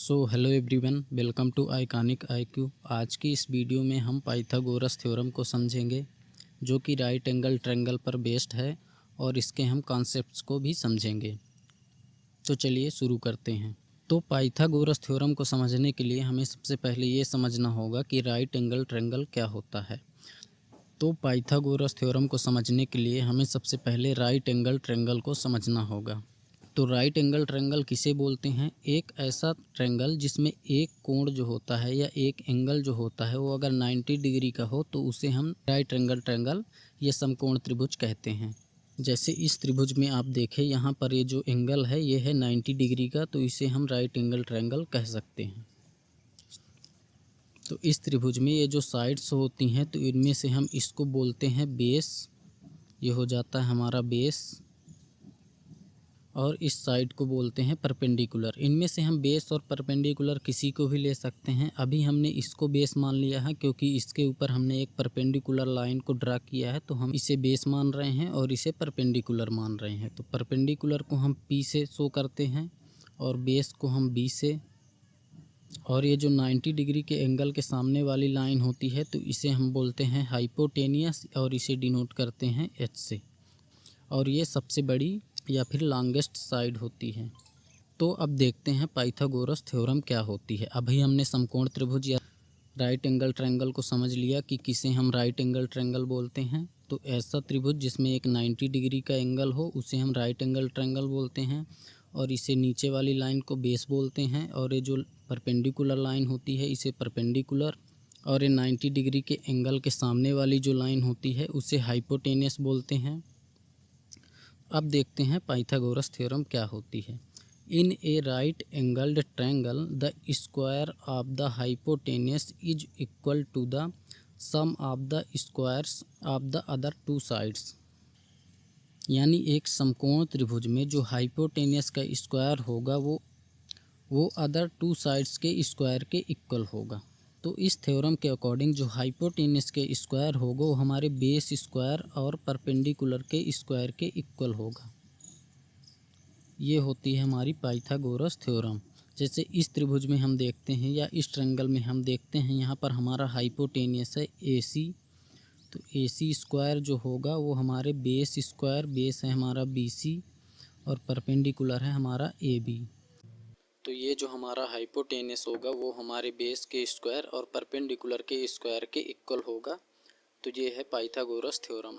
Hello everyone, welcome to Iconic IQ. आज की इस वीडियो में हम पाइथागोरस थ्योरम को समझेंगे, जो कि राइट एंगल ट्रायंगल पर बेस्ड है, और इसके हम कॉन्सेप्ट्स को भी समझेंगे। तो चलिए शुरू करते हैं। तो पाइथागोरस थ्योरम को समझने के लिए हमें सबसे पहले ये समझना होगा कि राइट एंगल ट्रायंगल क्या होता है। तो पाइथागोरस थ्योरम को समझने के लिए हमें सबसे पहले राइट एंगल ट्रायंगल को समझना होगा। तो राइट एंगल ट्रायंगल किसे बोलते हैं? एक ऐसा ट्रायंगल जिसमें एक कोण जो होता है या एक एंगल जो होता है वो अगर 90 डिग्री का हो तो उसे हम राइट एंगल ट्रायंगल या समकोण त्रिभुज कहते हैं। जैसे इस त्रिभुज में आप देखें, यहाँ पर ये जो एंगल है ये है 90 डिग्री का, तो इसे हम राइट एंगल ट्रायंगल कह सकते हैं। तो इस त्रिभुज में ये जो साइड्स होती हैं तो इनमें से हम इसको बोलते हैं बेस, ये हो जाता है हमारा बेस, और इस साइड को बोलते हैं परपेंडिकुलर। इनमें से हम बेस और परपेंडिकुलर किसी को भी ले सकते हैं। अभी हमने इसको बेस मान लिया है क्योंकि इसके ऊपर हमने एक परपेंडिकुलर लाइन को ड्रा किया है, तो हम इसे बेस मान रहे हैं और इसे परपेंडिकुलर मान रहे हैं। तो परपेंडिकुलर को हम P से शो करते हैं और बेस को हम B से, और ये जो 90 डिग्री के एंगल के सामने वाली लाइन होती है तो इसे हम बोलते हैं हाइपोटेनियस, और इसे डिनोट करते हैं H से, और ये सबसे बड़ी या फिर लॉन्गेस्ट साइड होती है। तो अब देखते हैं पाइथागोरस थ्योरम क्या होती है। अभी हमने समकोण त्रिभुज या राइट एंगल ट्रायंगल को समझ लिया कि किसे हम राइट एंगल ट्रायंगल बोलते हैं। तो ऐसा त्रिभुज जिसमें एक 90 डिग्री का एंगल हो उसे हम राइट एंगल ट्रायंगल बोलते हैं, और इसे नीचे वाली लाइन को बेस बोलते हैं, और ये जो परपेंडिकुलर लाइन होती है इसे परपेंडिकुलर, और ये 90 डिग्री के एंगल के सामने वाली जो लाइन होती है उसे हाइपोटेनियस बोलते हैं। अब देखते हैं पाइथागोरस थ्योरम क्या होती है। In a right angled triangle the square of the hypotenuse is equal to the sum of the squares of the other two sides. यानी एक समकोण त्रिभुज में जो हाइपोटेनियस का स्क्वायर होगा वो अदर टू साइड्स के स्क्वायर के इक्वल होगा। तो इस थ्योरम के अकॉर्डिंग जो हाइपोटेनियस के स्क्वायर होगा वो हमारे बेस स्क्वायर और परपेंडिकुलर के स्क्वायर के इक्वल होगा। ये होती है हमारी पाइथागोरस थ्योरम। जैसे इस त्रिभुज में हम देखते हैं या इस ट्रायंगल में हम देखते हैं, यहाँ पर हमारा हाइपोटेनियस है AC, तो AC स्क्वायर जो होगा वो हमारे बेस स्क्वायर, बेस है हमारा BC और परपेंडिकुलर है हमारा AB। तो ये जो हमारा हाइपोटेनियस होगा वो हमारे बेस के स्क्वायर और परपेंडिकुलर के स्क्वायर के इक्वल होगा। तो ये है पाइथागोरस थ्योरम।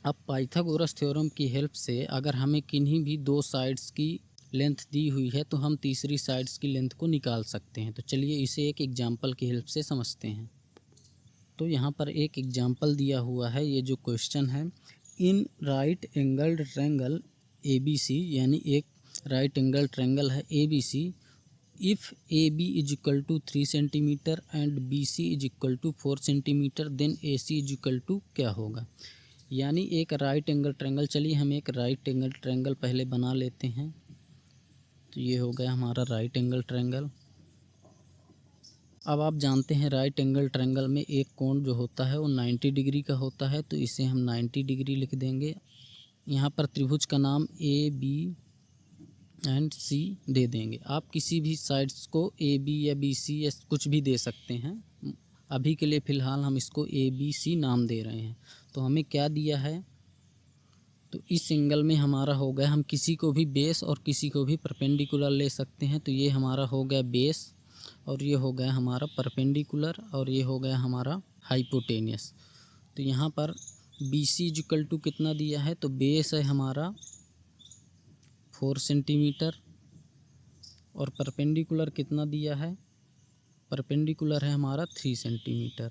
अब पाइथागोरस थ्योरम की हेल्प से अगर हमें किन्हीं भी दो साइड्स की लेंथ दी हुई है तो हम तीसरी साइड्स की लेंथ को निकाल सकते हैं। तो चलिए इसे एक एग्जाम्पल की हेल्प से समझते हैं। तो यहाँ पर एक एग्जाम्पल दिया हुआ है, ये जो क्वेश्चन है, in right angled triangle ABC, यानी एक राइट एंगल ट्रायंगल है ABC, if AB is equal to 3 centimetre and BC is equal to 4 centimetre, then AC is equal to क्या होगा। यानी एक राइट एंगल ट्रायंगल, चलिए हम एक राइट एंगल ट्रायंगल पहले बना लेते हैं। तो ये हो गया हमारा राइट एंगल ट्रायंगल। अब आप जानते हैं राइट एंगल ट्रायंगल में एक कोण जो होता है वो 90 डिग्री का होता है, तो इसे हम 90 डिग्री लिख देंगे। यहाँ पर त्रिभुज का नाम AB एंड C दे देंगे। आप किसी भी साइड्स को AB या BC या कुछ भी दे सकते हैं। अभी के लिए फ़िलहाल हम इसको ABC नाम दे रहे हैं। तो हमें क्या दिया है, तो इस एंगल में हमारा हो गया, हम किसी को भी बेस और किसी को भी परपेंडिकुलर ले सकते हैं। तो ये हमारा हो गया बेस, और ये हो गया हमारा परपेंडिकुलर, और ये हो गया हमारा हाइपोटेनियस। तो यहाँ पर BC इक्वल टू कितना दिया है, तो बेस है हमारा 4 सेंटीमीटर, और परपेंडिकुलर कितना दिया है, परपेंडिकुलर है हमारा 3 सेंटीमीटर,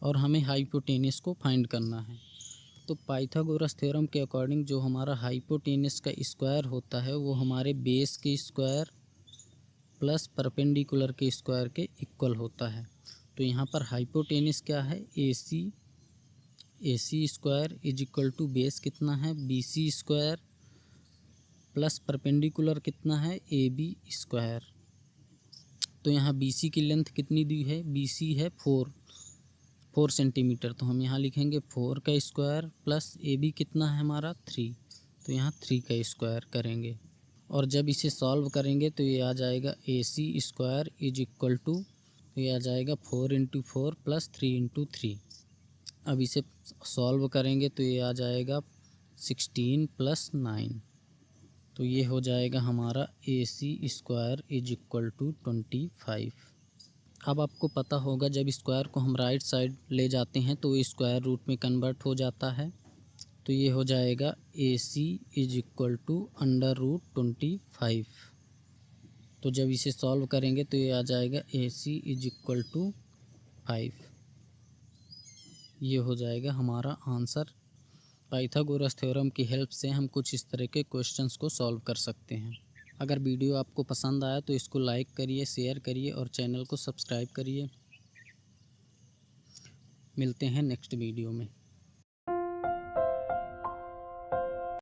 और हमें हाइपोटेनियस को फाइंड करना है। तो पाइथागोरस थ्योरम के अकॉर्डिंग जो हमारा हाइपोटेनियस का स्क्वायर होता है वो हमारे बेस के स्क्वायर प्लस परपेंडिकुलर के स्क्वायर के इक्वल होता है। तो यहाँ पर हाइपोटेनियस क्या है, AC square is equal to base कितना है BC स्क्वायर प्लस परपेंडिकुलर कितना है AB स्क्वायर। तो यहाँ BC की लेंथ कितनी दी है, BC है 4 सेंटीमीटर, तो हम यहाँ लिखेंगे 4 का स्क्वायर प्लस AB कितना है हमारा 3, तो यहाँ 3 का स्क्वायर करेंगे। और जब इसे सॉल्व करेंगे तो ये आ जाएगा AC² इज इक्वल टू, तो ये आ जाएगा 4 × 4 + 3 × 3। अब इसे सॉल्व करेंगे तो ये आ जाएगा 16 + 9, तो ये हो जाएगा हमारा AC² इज इक्वल टू 25। अब आपको पता होगा जब स्क्वायर को हम राइट साइड ले जाते हैं तो स्क्वायर रूट में कन्वर्ट हो जाता है, तो ये हो जाएगा AC इज इक्वल टू √25। तो जब इसे सॉल्व करेंगे तो ये आ जाएगा AC इज इक्वल टू 5। ये हो जाएगा हमारा आंसर। पाइथागोरस थ्योरम की हेल्प से हम कुछ इस तरह के क्वेश्चंस को सॉल्व कर सकते हैं। अगर वीडियो आपको पसंद आया तो इसको लाइक करिए, शेयर करिए और चैनल को सब्सक्राइब करिए। मिलते हैं नेक्स्ट वीडियो में।